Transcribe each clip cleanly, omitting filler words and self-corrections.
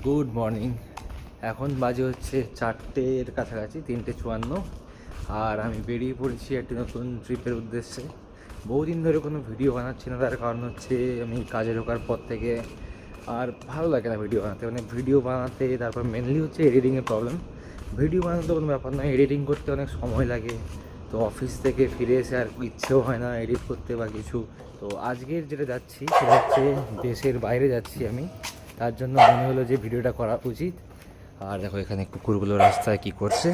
Good morning. এখন বাজে হচ্ছে 4টের কাছাকাছি, 3:54। আর আমি বেরিয়ে পড়েছি একটি নতুন ট্রিপের উদ্দেশ্যে। বহুদিন ধরে কোনো ভিডিও বানাচ্ছি না, তার কারণ হচ্ছে আমি কাজে ঢোকার পর থেকে আর ভালো লাগে না ভিডিও বানাতে। মানে ভিডিও বানাতে তারপর মেনলি হচ্ছে এডিটিংয়ের প্রবলেম। ভিডিও বানাতে কোনো ব্যাপার নয়, এডিটিং করতে অনেক সময় লাগে। তো অফিস থেকে ফিরে এসে আর ইচ্ছেও হয় না এডিট করতে বা কিছু। তো আজকের যেটা যাচ্ছি সেটা হচ্ছে দেশের বাইরে যাচ্ছি আমি, তার জন্য মনে হলো যে ভিডিওটা করা উচিত। আর দেখো এখানে কুকুরগুলো রাস্তায় কি করছে।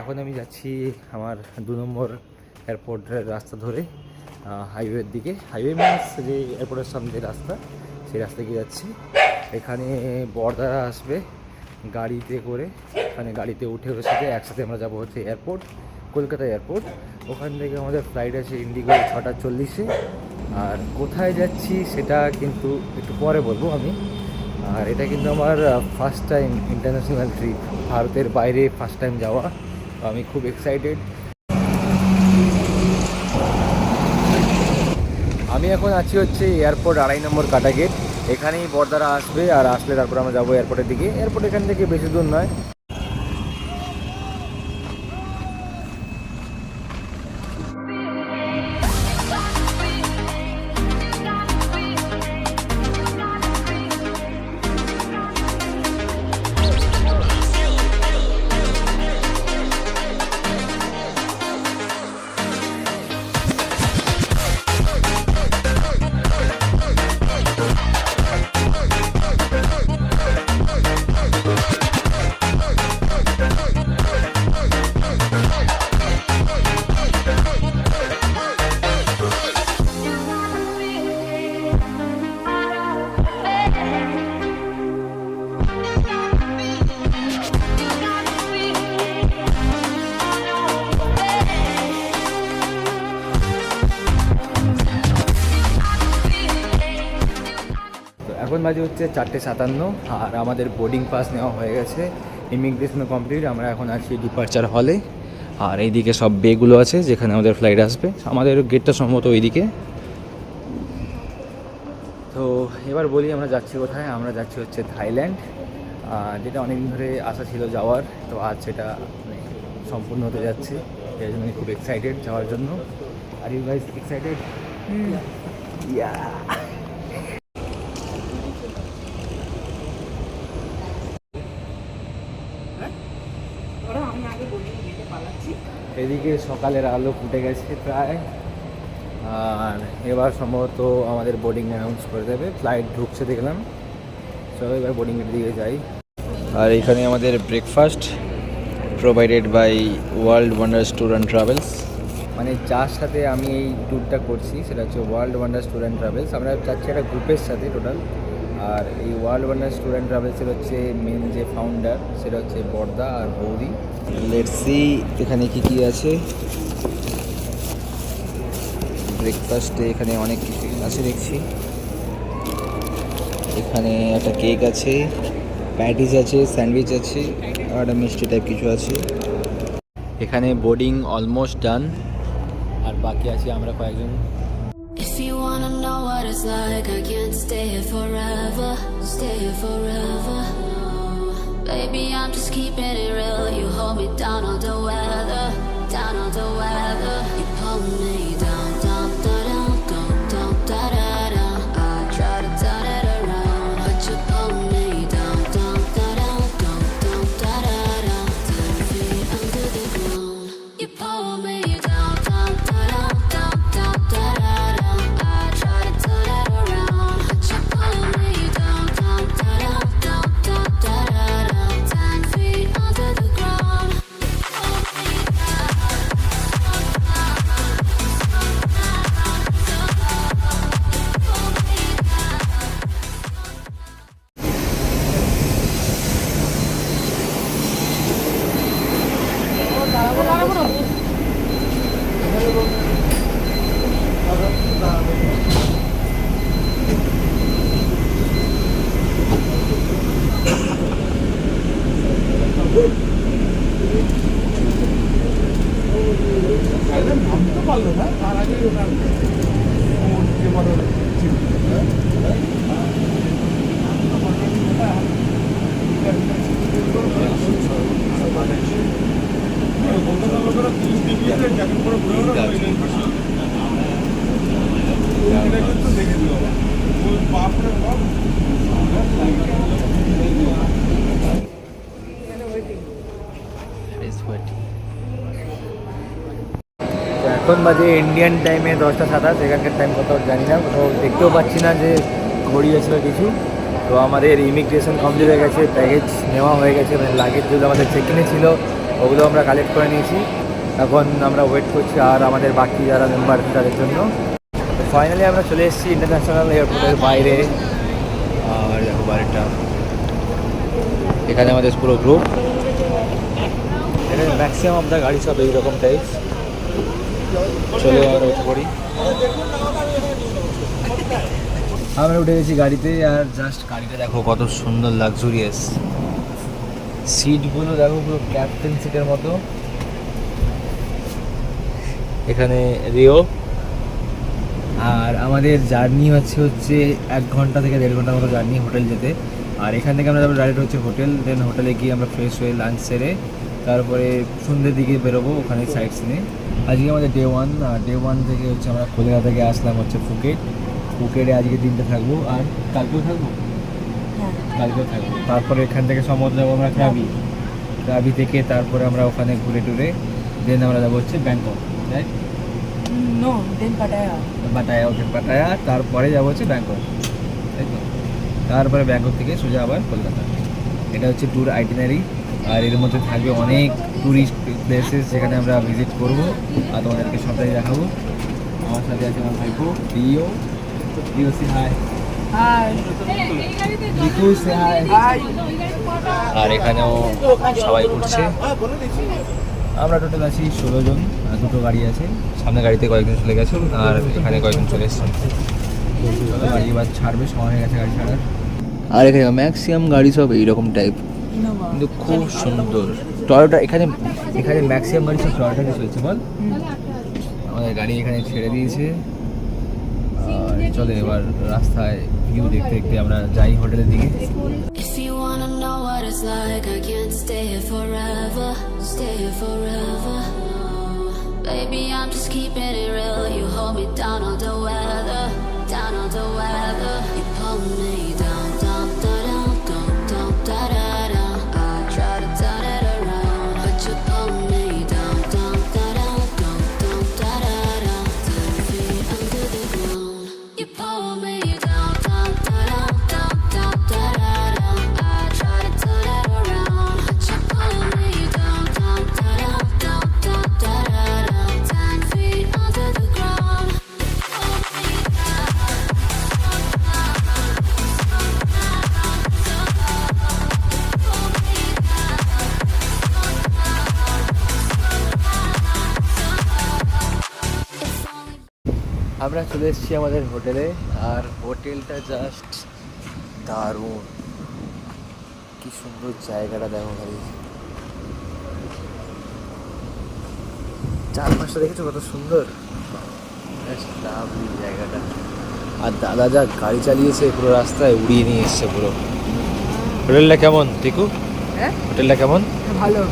এখন আমি যাচ্ছি আমার 2 নম্বর এয়ারপোর্টের রাস্তা ধরে হাইওয়ের দিকে। হাইওয়ে মিনস যে এয়ারপোর্টের সামনে রাস্তা, সেই রাস্তা গিয়ে যাচ্ছি। এখানে বরদারা আসবে গাড়িতে করে, এখানে গাড়িতে উঠে ওর সাথে একসাথে আমরা যাবো হচ্ছে এয়ারপোর্ট, কলকাতা এয়ারপোর্ট। ওখান থেকে আমাদের ফ্লাইট আছে ইন্ডিগো 6:40-এ। আর কোথায় যাচ্ছি সেটা কিন্তু একটু পরে বলবো আমি। আর এটা কিন্তু আমার ফার্স্ট টাইম ইন্টারন্যাশনাল ট্রিপ, ভারতের বাইরে ফার্স্ট টাইম যাওয়া। আমি খুব এক্সাইটেড। আমি এখন আছি হচ্ছে এয়ারপোর্ট 2.5 নম্বর কাটা গেট। এখানেই বরদারা আসবে, আর আসলে তারপর আমরা যাবো এয়ারপোর্টের দিকে। এয়ারপোর্ট এখান থেকে বেশি দূর নয়। এখন বাজে হচ্ছে 4:57, আর আমাদের বোর্ডিং পাস নেওয়া হয়ে গেছে, ইমিগ্রেশনও কমপ্লিট। আমরা এখন আছি ডিপার্চার হলে। আর এইদিকে সব বেগুলো আছে যেখানে আমাদের ফ্লাইট আসবে। আমাদের গেটটা সম্ভবত ওইদিকে। তো এবার বলি আমরা যাচ্ছি কোথায়। আমরা যাচ্ছি হচ্ছে থাইল্যান্ড, যেটা অনেকদিন ধরে আশা ছিল যাওয়ার। তো আজ সেটা সম্পূর্ণ হতে যাচ্ছে, এই জন্য আমি খুব এক্সাইটেড যাওয়ার জন্য। Are you guys excited? Yeah. এদিকে সকালের আলো ফুটে গেছে প্রায়। আর এবার সম্ভবত আমাদের বোর্ডিং অ্যানাউন্স করে দেবে, ফ্লাইট ঢুকছে দেখলাম। চলো এবার বোর্ডিংয়ের দিকে যাই। আর এখানে আমাদের breakfast provided by World Wonders Tour and Travels. মানে যার সাথে আমি এই ট্যুরটা করছি সেটা হচ্ছে World Wonders Tour and Travels. আমরা যাচ্ছি একটা গ্রুপের সাথে টোটাল। আর এই ওয়ার্ল্ড ওয়ান্ডার্স ট্যুর অ্যান্ড ট্রাভেলসের হচ্ছে মেন যে ফাউন্ডার সেটা হচ্ছে বর্দা আর বৌদি। লেটস সি এখানে কি কি আছে। ব্রেকফাস্টে এখানে অনেক কিছু আছে দেখছি। এখানে একটা কেক আছে, প্যাটিস আছে, স্যান্ডউইচ আছে, আর একটা মিষ্টি টাইপ কিছু আছে। এখানে বোর্ডিং অলমোস্ট ডান, আর বাকি আছি আমরা কয়েকজন। If you wanna know what it's like, I can't stay here forever, stay here forever. Baby, I'm just keeping it real. You hold me down all the weather, down all the weather. You pull me down, down, down, down, down, down, down, down. I try to turn it around, but you pull me down, down, down, down, down, down, down, down. 10 feet under the ground. You pull me down, down, down, down, down, down, down. I try to turn it around, but you pull me down, down, down, down, down, down, down. 10 feet under the ground. You pull me এখন বাজে Indian টাইমে 10:27, এখানকার time কত জানি না, কোথাও দেখতেও পাচ্ছি না যে ঘড়ি আছে বা কিছু। তো আমাদের ইমিগ্রেশন কমপ্লিট হয়ে গেছে, ব্যাগেজ নেওয়া হয়ে গেছে, মানে লাগেজ যেগুলো আমাদের চেক ইনে ছিল ওগুলো আমরা কালেক্ট করে নিয়েছি। এখন আমরা ওয়েট করছি আর আমাদের বাকি যারা মেম্বার তাদের জন্য। ফাইনালি আমরা চলে এসেছি ইন্টারন্যাশনাল এয়ারপোর্টের বাইরে। আর দেখো বাড়িটা, এখানে আমাদের পুরো গ্রুপ, এখানে ম্যাক্সিমাম আপনার গাড়ি সব এইরকম টাইপ। চলে আমরা উঠে পড়ি। আমরা উঠে গেছি গাড়িতে, আর জাস্ট গাড়িটা দেখো কত সুন্দর লাক্সুরিয়াস। সিটগুলো দেখো পুরো ক্যাপ্টেন সিটের মতো। এখানে রিও। আর আমাদের জার্নি হচ্ছে 1 ঘন্টা থেকে 1.5 ঘন্টার মতো জার্নি হোটেল যেতে। আর এখান থেকে আমরা যাবো ডাইরেক্ট হচ্ছে হোটেল, দেন হোটেলে গিয়ে আমরা ফ্রেশ হয়ে লাঞ্চ সেরে তারপরে সন্ধ্যের দিকে বেরোবো ওখানে সাইট সিনে। আজকে আমাদের ডে 1, আর ডে 1 থেকে হচ্ছে আমরা কলকাতা থেকে আসলাম হচ্ছে ফুকেটে আজকে দিনটা থাকবো। আর কালকেও থাকবো, কালকেও থাকবো। তারপরে এখান থেকে সমুদ্র যাবো আমরা ক্রাবি থেকে, তারপরে আমরা ওখানে ঘুরে টুরে দেন আমরা যাবো হচ্ছে Bangkok, right? No, then Pattaya, তারপরে যাবো হচ্ছে ব্যাংকক, তাই তো? তারপরে ব্যাংকক থেকে সোজা আবার কলকাতা। এটা হচ্ছে ট্যুর আইটিনারি। আর এর মধ্যে থাকবে অনেক ট্যুরিস্ট প্লেসেস যেখানে আমরা ভিজিট করব আর তোমাদেরকে সবটাই দেখাবো। আমার সাথে আছে আমার ভাইপো রিও সে হাই। লিকু সে হাই। আর এখানেও সবাই ঘুরছে। আমরা টোটাল আছি 16 জন, আর 2টো গাড়ি আছে। সামনে গাড়িতে কয়েকজন চলে গেছে আর এখানে কয়েকজন চলে এসছে। গাড়ি এবার ছাড়বে, সময় হয়ে গেছে গাড়ি ছাড়ার। আর এখানে ম্যাক্সিমাম গাড়ি সব এইরকম টাইপ, কিন্তু খুব সুন্দর। টয়োটা এখানে ম্যাক্সিমাম গাড়ি সব টয়োটাতে চলছে। বল, আমাদের গাড়ি এখানে ছেড়ে দিয়েছে। আর চলে এবার রাস্তায় ভিউ দেখতে দেখতে আমরা যাই হোটেলের দিকে। If you wanna know what it's like, I can't stay here forever. Stay here forever. Baby, I'm just keeping it real. You hold me down all the weather. Down all the weather. You pull me down, down, down, down, down, down, down, down. I try to turn it around, but you pull me down, down, down, down, down, down, down, down. 10 feet under the ground. You pull me down, down, down, down, down, down, down, down. I try to turn it around, but you pull me down, down, down, down, down, down, down, down. 10 feet under the ground. Pull me down. আমরা চলে এসেছি আমাদের হোটেলে। আর হোটেলটা just দারুণ, কি সুন্দর জায়গাটা দেখো খালি। চারপাশটা দেখেছো কত সুন্দর, জাস্ট লাভলি জায়গাটা। আর দাদা যা গাড়ি চালিয়েছে পুরো রাস্তায় উড়িয়ে নিয়ে এসছে পুরো। হোটেলটা কেমন টিকু? হ্যাঁ, হোটেলটা কেমন? ভালো।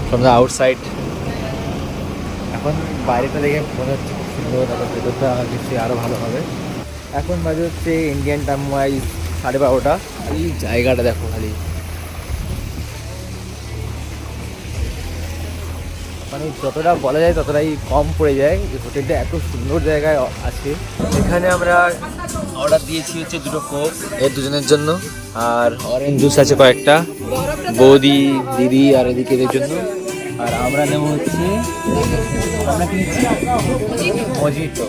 From the outside. এখন বাইরেটা দেখে মনে হচ্ছে খুব সুন্দর, তারপর ভেতরটা নিশ্চয়ই আরও ভালো হবে। এখন বাজে হচ্ছে ইন্ডিয়ান টাইম ওয়াইজ 12:30। এই জায়গাটা দেখো খালি, মানে যতটা বলা যায় ততটাই কম পড়ে যায়। এই হোটেলটা এত সুন্দর জায়গায় আছে। এখানে আমরা অর্ডার দিয়েছি হচ্ছে 2টো কোক এর দুজনের জন্য, আর অরেঞ্জ জুস আছে কয়েকটা বৌদি, দিদি আর এদিকে এদের জন্য। আর আমরা নেবো হচ্ছে, আমরা কিনেছি মজিটো।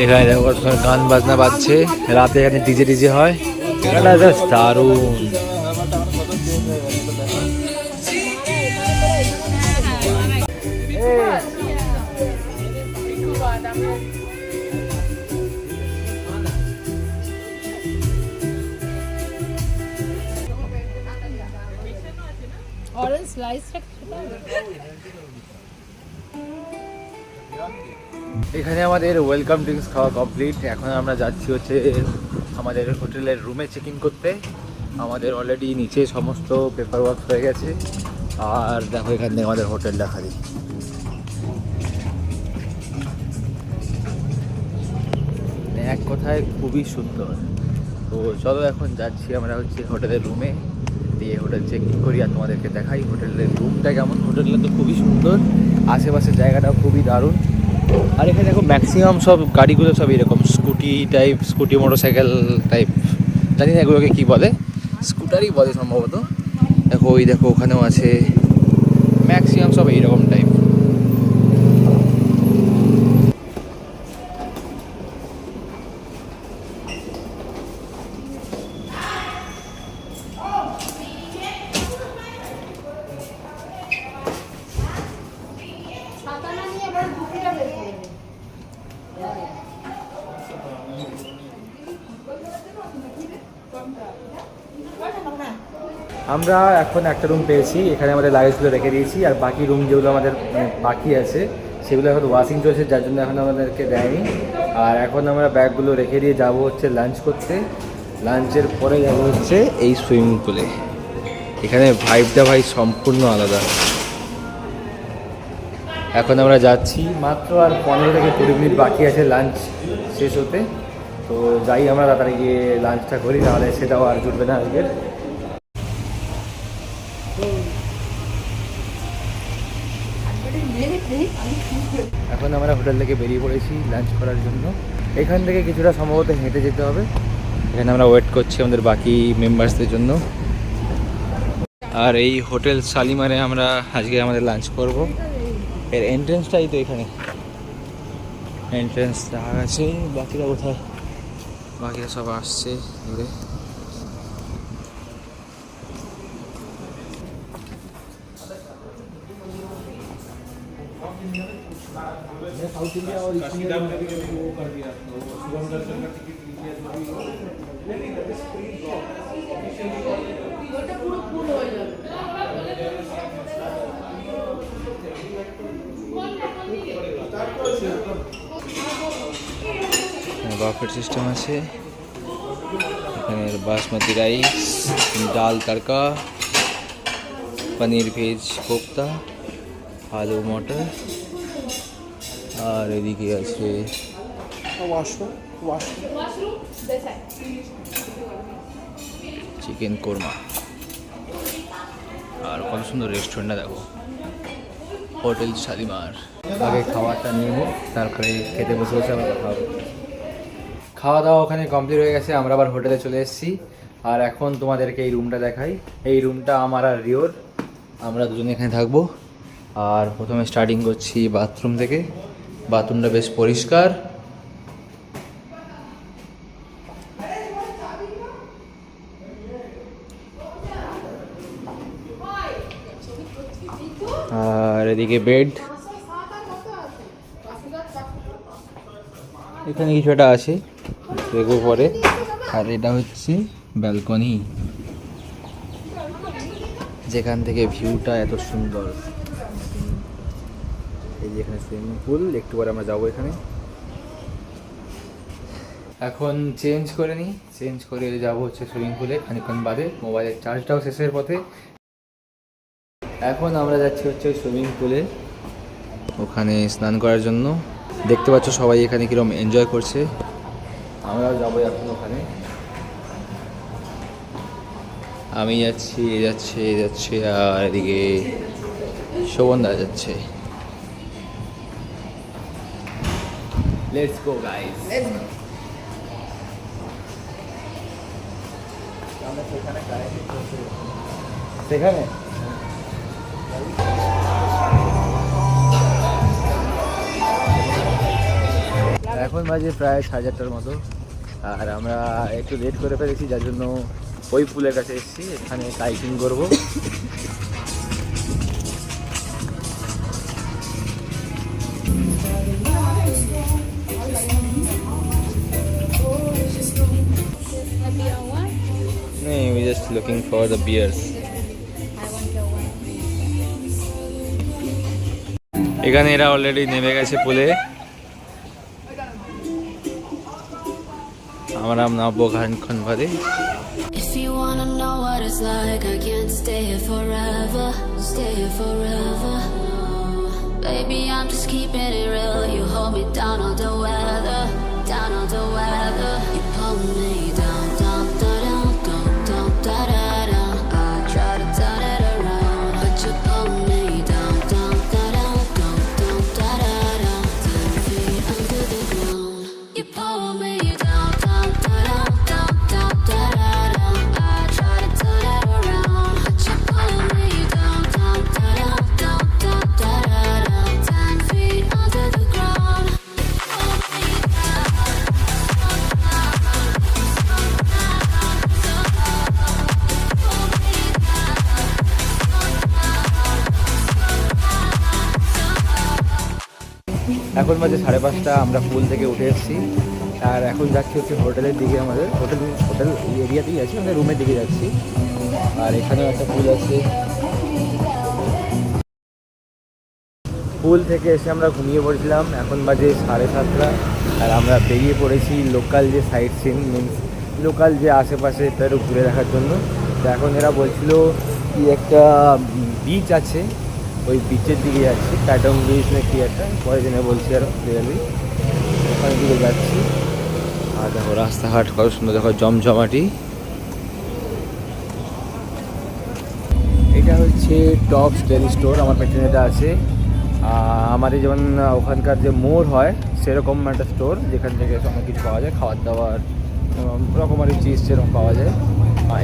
এখানে দেখো গান বাজনা বাজছে, রাতে এখানে ডিজে হয়। এটা জাস্ট দারুণ। অরেঞ্জ স্লাইসটা এখানে আমাদের ওয়েলকাম ড্রিঙ্কস খাওয়া কমপ্লিট। এখন আমরা যাচ্ছি হচ্ছে আমাদের হোটেলের রুমে চেক ইন করতে। আমাদের অলরেডি নিচে সমস্ত পেপার ওয়ার্ক হয়ে গেছে। আর দেখো এখানে আমাদের হোটেলটা খালি, এক কথায় খুবই সুন্দর। তো চলো এখন যাচ্ছি আমরা হচ্ছে হোটেলের রুমে, দিয়ে হোটেল চেক ইন করি আর তোমাদেরকে দেখাই হোটেলের রুমটা কেমন। হোটেলটা তো খুবই সুন্দর, আশেপাশের জায়গাটাও খুবই দারুণ। আর এখানে দেখো ম্যাক্সিমাম সব গাড়িগুলো সব এরকম scooty type, scooty motorcycle type, জানি না এগুলোকে কী বলে, স্কুটারই বলে সম্ভবত। দেখো ওই দেখো ওখানেও আছে, ম্যাক্সিমাম সব এইরকম টাইপ। আমরা এখন একটা রুম পেয়েছি, এখানে আমাদের লাগেজগুলো রেখে দিয়েছি, আর বাকি রুম যেগুলো আমাদের বাকি আছে সেগুলো এখন ওয়াশিং চলছে, যার জন্য এখন আমাদেরকে দেয়নি। আর এখন আমরা ব্যাগগুলো রেখে দিয়ে যাব হচ্ছে লাঞ্চ করতে। লাঞ্চের পরে যাব হচ্ছে এই সুইমিং পুলে। এখানে ভাইবটা ভাই সম্পূর্ণ আলাদা। এখন আমরা যাচ্ছি, মাত্র আর 15 থেকে 20 মিনিট বাকি আছে লাঞ্চ শেষ হতে। তো যাই আমরা তাড়াতাড়ি গিয়ে লাঞ্চটা করি, তাহলে সেটাও আর জুটবে না আজকের। এখন আমরা হোটেল থেকে বেরিয়ে পড়েছি লাঞ্চ করার জন্য। এখান থেকে কিছুটা সম্ভবত হেঁটে যেতে হবে। এখানে আমরা ওয়েট করছি আমাদের বাকি মেম্বার্সদের জন্য। আর এই হোটেল শালিমারে আমরা আজকে আমাদের লাঞ্চ করব। এর এন্ট্রেন্সটাই তো এখানে, এন্ট্রেন্স দেখা গেছে। বাকিরা কোথায়? বাকিরা সব আসছে ঘুরে। साउथ इंडिया और ईस्ट इंडिया में भी वो कर दिया, शुभम दर्शन का टिकट लिया বাফেট সিস্টেম আছে এখানে। বাসমতি রাইস, ডাল তড়কা, পনির ভেজ কোপ্তা, আলু মটর, আর এদিকে আছে চিকেন কোরমা। আর কত সুন্দর রেস্টুরেন্টটা দেখো, হোটেল শালিমার। আগে খাবারটা নিয়ে নিই, তারপরে খেতে বসে বসে আমরা কথা হবে। খাওয়া দাওয়া ওখানে কমপ্লিট হয়ে গেছে, আমরা আবার হোটেলে চলে এসেছি। আর এখন তোমাদেরকে এই রুমটা দেখাই। এই রুমটা আমার আর রিওর, আমরা দুজনে এখানে থাকবো। আর প্রথমে স্টার্টিং করছি বাথরুম থেকে। বাথরুমটা বেশ পরিষ্কার। আর এদিকে বেড, এখানে কিছু একটা আছে দেখবো পরে। আর এটা হচ্ছে ব্যালকনি, যেখান থেকে ভিউটা এত সুন্দর। এই যে এখানে সুইমিং পুল, একটু পরে আমরা যাবো এখানে। এখন চেঞ্জ করে নিই, চেঞ্জ করে যাবো হচ্ছে সুইমিং পুলে খানিকক্ষণ বাদে। মোবাইলের চার্জটাও শেষের পথে। এখন আমরা যাচ্ছি হচ্ছে সুইমিং পুলে, ওখানে স্নান করার জন্য। দেখতে পাচ্ছ সবাই এখানে কীরকম এনজয় করছে, আমরাও যাবো এখন ওখানে। আমি যাচ্ছি, এ যাচ্ছে, এ যাচ্ছে, আর এদিকে শোভনদা যাচ্ছে। Let's go guys. সেখানে এখন বাজে প্রায় 4:30টার মতো। আর আমরা একটু লেট করে ফেলেছি, যার জন্য ওই পুলের কাছে এসেছি, এখানে কাইকিং করবো। We're just looking for the beers. এখানে এরা অলরেডি নেমে গেছে পুলে, আমরা নামবো খানিকক্ষণ বাদে। If you wanna know what it's like, I can't stay here forever, stay here forever. Baby, I'm just keeping it real. You hold me down all the weather, down all the weather. You pull me down, down, down, down, down, down, down, down. I try এখন বাজে 5:30, আমরা পুল থেকে উঠে এসেছি আর এখন যাচ্ছি হচ্ছে হোটেলের দিকে। আমাদের হোটেল এরিয়াতেই আছি, আমাদের রুমের দিকে যাচ্ছি। আর এখানেও একটা পুল আছে। পুল থেকে এসে আমরা ঘুমিয়ে পড়েছিলাম। এখন বাজে 7:30 আর আমরা বেরিয়ে পড়েছি লোকাল যে সাইট সিন মিনস লোকাল যে আশেপাশে তার ঘুরে দেখার জন্য। তো এখন এরা বলছিল কি একটা বিচ আছে, ওই বিচের দিকে যাচ্ছি, প্যাটং বিচ না কি একটা, পরে জেনে বলছি আরও ক্লিয়ারলি। ওখানের দিকে যাচ্ছি। আর দেখো রাস্তাঘাট কত সুন্দর, দেখো জমজমাটি। এটা হচ্ছে টপস ডেলি স্টোর, আমার পেছনে এটা আছে। আমাদের যেমন ওখানকার যে মোড় হয় সেরকম একটা স্টোর, যেখান থেকে অনেক কিছু পাওয়া যায়, খাবার দাবার রকমারি চিজ সেরকম পাওয়া যায়।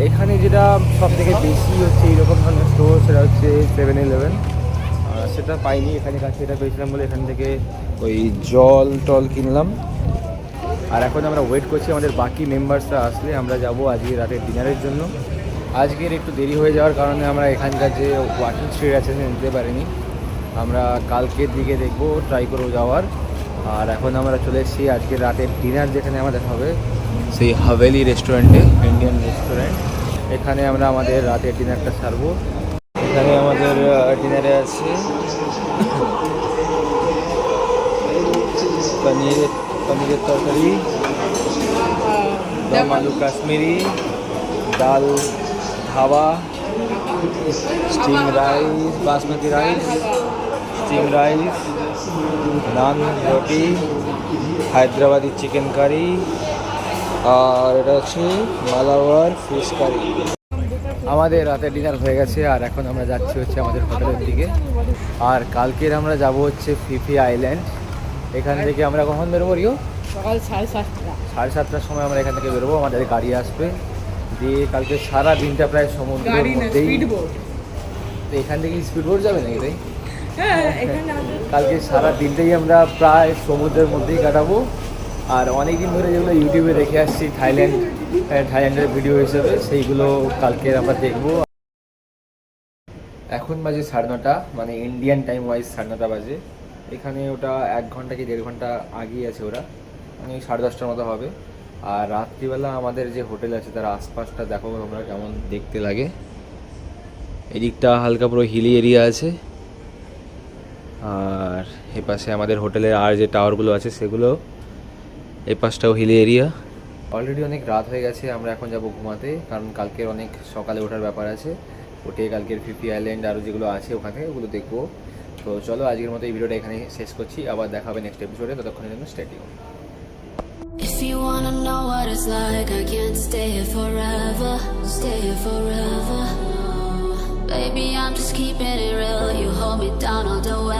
এখানে যেটা সব থেকে বেশি হচ্ছে এইরকম ধরনের স্টোর, সেটা হচ্ছে 7-Eleven। সেটা পাইনি এখানে, কাছে এটা পেয়েছিলাম বলে এখান থেকে ওই জল টল কিনলাম। আর এখন আমরা ওয়েট করছি আমাদের বাকি মেম্বার্সরা আসলে আমরা যাব আজকে রাতের ডিনারের জন্য। আজকের একটু দেরি হয়ে যাওয়ার কারণে আমরা এখানকার যে ওয়াকিং স্ট্রিট আছে নিতে পারিনি। আমরা কালকের দিকে দেখবো, ট্রাই করবো যাওয়ার। আর এখন আমরা চলে এসেছি আজকে রাতের ডিনার যেখানে আমাদের হবে, সেই হাভেলি রেস্টুরেন্টে, ইন্ডিয়ান রেস্টুরেন্ট। এখানে আমরা আমাদের রাতের ডিনারটা সারবো। এখানে আমাদের ডিনারে আছে পনিরের তরকারি, দম aloo Kashmiri, dal dhaba, steam rice, basmati rice, steam rice, naan, roti, Hyderabadi chicken curry, আর এটা হচ্ছে মালাওয়ার ফিশ কারি। আমাদের রাতের ডিনার হয়ে গেছে আর এখন আমরা যাচ্ছি হচ্ছে আমাদের হোটেলের দিকে। আর কালকের আমরা যাব হচ্ছে ফিফি আইল্যান্ড। এখান থেকে আমরা কখন বেরোবো রিও? সকাল 7:30। 7:30 সময় আমরা এখান থেকে বেরোবো, আমাদের গাড়ি আসবে। দিয়ে কালকে সারা দিনটা প্রায় সমুদ্রের মধ্যেই। তো এখান থেকে স্পিড বোট যাবে নাকি তাই? কালকে সারা দিনটাই আমরা প্রায় সমুদ্রের মধ্যেই কাটাবো। আর অনেক দিন ধরে যেগুলো ইউটিউবে দেখে আসছি থাইল্যান্ডের ভিডিও হিসেবে, সেইগুলো কালকে আমরা দেখবো। এখন বাজে 9:30, মানে ইন্ডিয়ান টাইম ওয়াইজ 9:30 বাজে। এখানে ওটা 1 ঘন্টা কি 1.5 ঘন্টা আগিয়ে আছে ওরা, মানে 10:30টার মতো হবে। আর রাত্রিবেলা আমাদের যে হোটেল আছে তার আশপাশটা দেখো তোমরা কেমন দেখতে লাগে। এদিকটা হালকা পুরো হিলি এরিয়া আছে। আর এ পাশে আমাদের হোটেলের আর যে টাওয়ারগুলো আছে সেগুলো, এই পাশটাও হিলি এরিয়া। অলরেডি অনেক রাত হয়ে গেছে, আমরা এখন যাব ঘুমাতে, কারণ কালকের অনেক সকালে ওঠার ব্যাপার আছে। ওঠে কালকের ফিফি আইল্যান্ড আরও যেগুলো আছে ওখানে ওগুলো দেখবো। তো চলো আজকের মতো এই ভিডিওটা এখানে শেষ করছি, আবার দেখা হবে নেক্সট এপিসোডে, ততক্ষণের জন্য stay tune. If you wanna know what it's like, I can't stay here forever, stay here forever. Baby, I'm just keeping it real. You hold me down all the way.